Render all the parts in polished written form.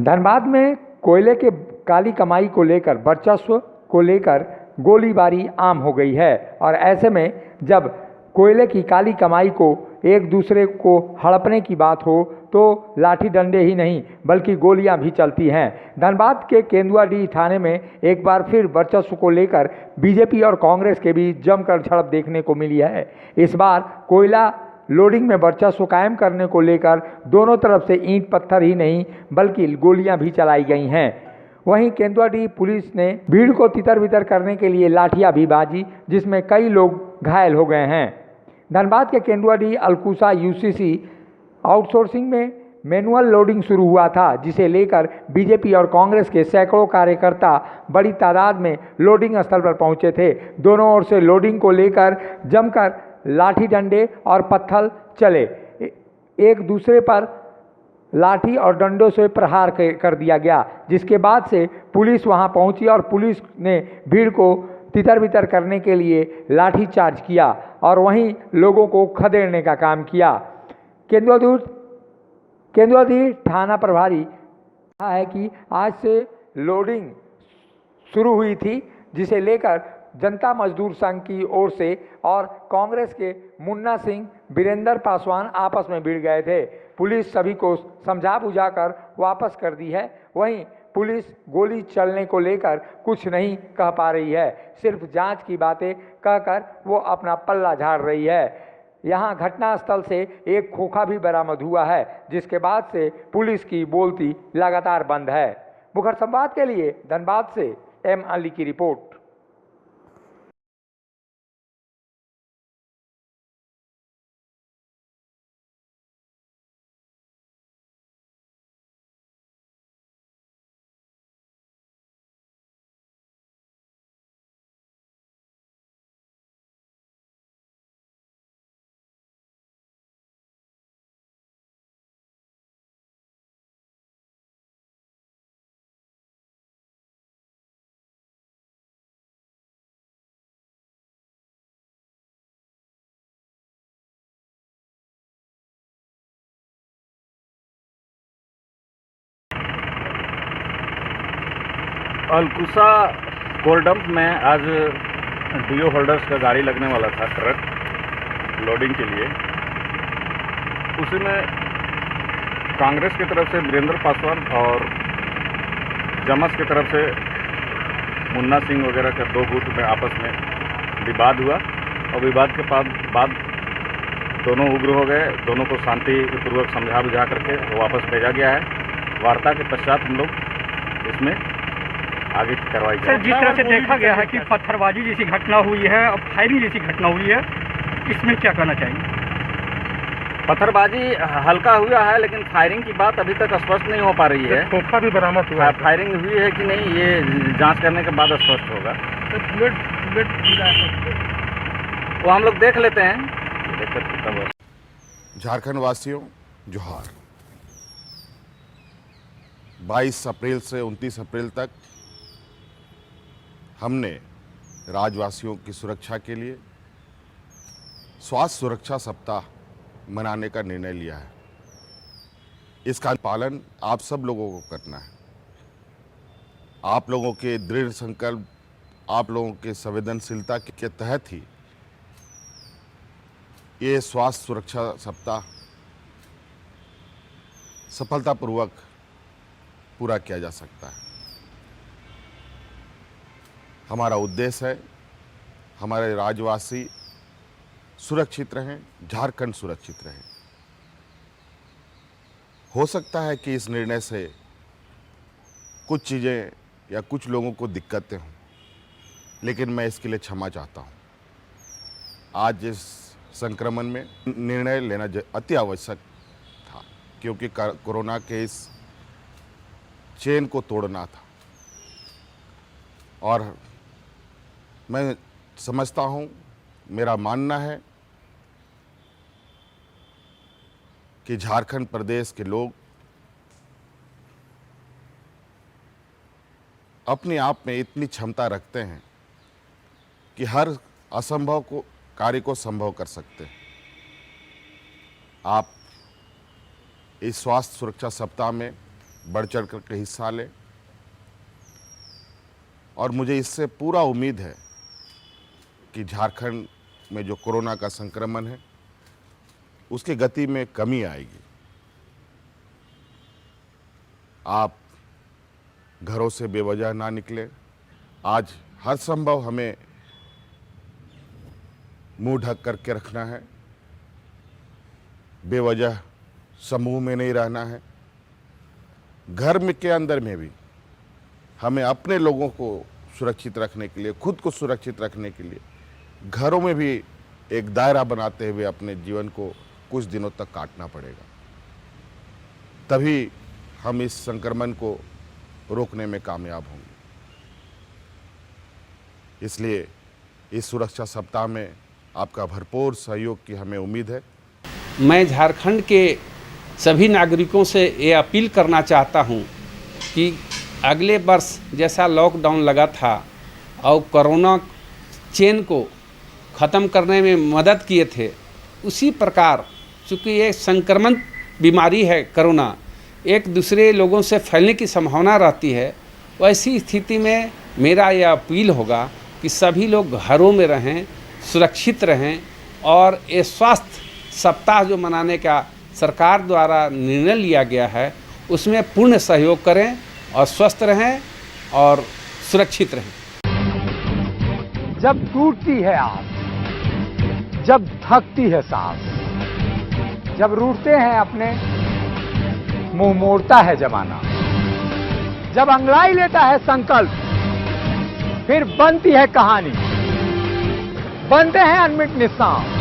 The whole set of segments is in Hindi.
धनबाद में कोयले के काली कमाई को लेकर वर्चस्व को लेकर गोलीबारी आम हो गई है और ऐसे में जब कोयले की काली कमाई को एक दूसरे को हड़पने की बात हो तो लाठी डंडे ही नहीं बल्कि गोलियां भी चलती हैं। धनबाद के केंदुआडीह थाने में एक बार फिर वर्चस्व को लेकर बीजेपी और कांग्रेस के बीच जमकर झड़प देखने को मिली है। इस बार कोयला लोडिंग में वर्चस्व कायम करने को लेकर दोनों तरफ से ईंट पत्थर ही नहीं बल्कि गोलियां भी चलाई गई हैं। वहीं केंदुआडीह पुलिस ने भीड़ को तितर बितर करने के लिए लाठियां भी बाजी, जिसमें कई लोग घायल हो गए हैं। धनबाद के केंदुआडीह अलकुसा यूसीसी आउटसोर्सिंग में मैनुअल लोडिंग शुरू हुआ था, जिसे लेकर बीजेपी और कांग्रेस के सैकड़ों कार्यकर्ता बड़ी तादाद में लोडिंग स्थल पर पहुंचे थे। दोनों ओर से लोडिंग को लेकर जमकर लाठी डंडे और पत्थर चले, एक दूसरे पर लाठी और डंडों से प्रहार कर दिया गया, जिसके बाद से पुलिस वहां पहुंची और पुलिस ने भीड़ को तितर बितर करने के लिए लाठी चार्ज किया और वहीं लोगों को खदेड़ने का काम किया। केंदुआडीह थाना प्रभारी कहा है कि आज से लोडिंग शुरू हुई थी, जिसे लेकर जनता मजदूर संघ की ओर से और कांग्रेस के मुन्ना सिंह, वीरेंद्र पासवान आपस में भिड़ गए थे। पुलिस सभी को समझा बुझाकर वापस कर दी है। वहीं पुलिस गोली चलने को लेकर कुछ नहीं कह पा रही है, सिर्फ जांच की बातें कहकर वो अपना पल्ला झाड़ रही है। यहाँ घटनास्थल से एक खोखा भी बरामद हुआ है, जिसके बाद से पुलिस की बोलती लगातार बंद है। मुखर संवाद के लिए धनबाद से एम अली की रिपोर्ट। अलकुसा कोलडम्प में आज डीओ होल्डर्स का गाड़ी लगने वाला था, ट्रक लोडिंग के लिए। उसी में कांग्रेस की तरफ से वीरेंद्र पासवान और जमस की तरफ से मुन्ना सिंह वगैरह का दो गुट में आपस में विवाद हुआ और विवाद के बाद दोनों उग्र हो गए। दोनों को शांतिपूर्वक समझा बुझा करके वापस भेजा गया है। वार्ता के पश्चात हम लोग इसमें आगे की कार्रवाई करेंगे। सर, जिस तरह से देखा गया है कि पत्थरबाजी जैसी घटना हुई है और फायरिंग जैसी घटना हुई है, इसमें क्या कहना चाहिए? पत्थरबाजी हल्का हुआ है, लेकिन फायरिंग की बात अभी तक स्पष्ट नहीं हो पा रही है। खोखा भी बरामद हुआ है। फायरिंग हुई है कि नहीं, ये जांच करने के बाद स्पष्ट होगा। वो हम लोग देख लेते हैं। झारखंड वासियों जोहार। 22 अप्रैल से 29 अप्रैल तक हमने राज्यवासियों की सुरक्षा के लिए स्वास्थ्य सुरक्षा सप्ताह मनाने का निर्णय लिया है। इसका पालन आप सब लोगों को करना है। आप लोगों के दृढ़ संकल्प, आप लोगों के संवेदनशीलता के तहत ही ये स्वास्थ्य सुरक्षा सप्ताह सफलतापूर्वक पूरा किया जा सकता है। हमारा उद्देश्य है हमारे राज्यवासी सुरक्षित रहें, झारखंड सुरक्षित रहे। हो सकता है कि इस निर्णय से कुछ चीज़ें या कुछ लोगों को दिक्कतें हों, लेकिन मैं इसके लिए क्षमा चाहता हूं। आज इस संक्रमण में निर्णय लेना अति आवश्यक था, क्योंकि कोरोना के इस चेन को तोड़ना था। और मैं समझता हूं, मेरा मानना है कि झारखंड प्रदेश के लोग अपने आप में इतनी क्षमता रखते हैं कि हर असंभव को कार्य को संभव कर सकते हैं। आप इस स्वास्थ्य सुरक्षा सप्ताह में बढ़ चढ़ करके हिस्सा लें और मुझे इससे पूरा उम्मीद है कि झारखंड में जो कोरोना का संक्रमण है उसकी गति में कमी आएगी। आप घरों से बेवजह ना निकलें। आज हर संभव हमें मुंह ढक करके रखना है, बेवजह समूह में नहीं रहना है। घर में के अंदर में भी हमें अपने लोगों को सुरक्षित रखने के लिए, खुद को सुरक्षित रखने के लिए घरों में भी एक दायरा बनाते हुए अपने जीवन को कुछ दिनों तक काटना पड़ेगा। तभी हम इस संक्रमण को रोकने में कामयाब होंगे। इसलिए इस सुरक्षा सप्ताह में आपका भरपूर सहयोग की हमें उम्मीद है। मैं झारखंड के सभी नागरिकों से ये अपील करना चाहता हूँ कि अगले वर्ष जैसा लॉकडाउन लगा था और कोरोना चेन को ख़त्म करने में मदद किए थे, उसी प्रकार चूँकि ये संक्रमण बीमारी है कोरोना, एक दूसरे लोगों से फैलने की संभावना रहती है। वैसी स्थिति में मेरा यह अपील होगा कि सभी लोग घरों में रहें, सुरक्षित रहें और ये स्वास्थ्य सप्ताह जो मनाने का सरकार द्वारा निर्णय लिया गया है उसमें पूर्ण सहयोग करें और स्वस्थ रहें और सुरक्षित रहें। जब टूटती है आस, जब थकती है सांस, जब रूठते हैं अपने, मुंह मोड़ता है जमाना, जब अंगड़ाई लेता है संकल्प, फिर बनती है कहानी, बनते हैं अनमिट निशान।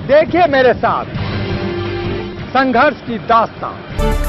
देखिए मेरे साथ संघर्ष की दास्तान।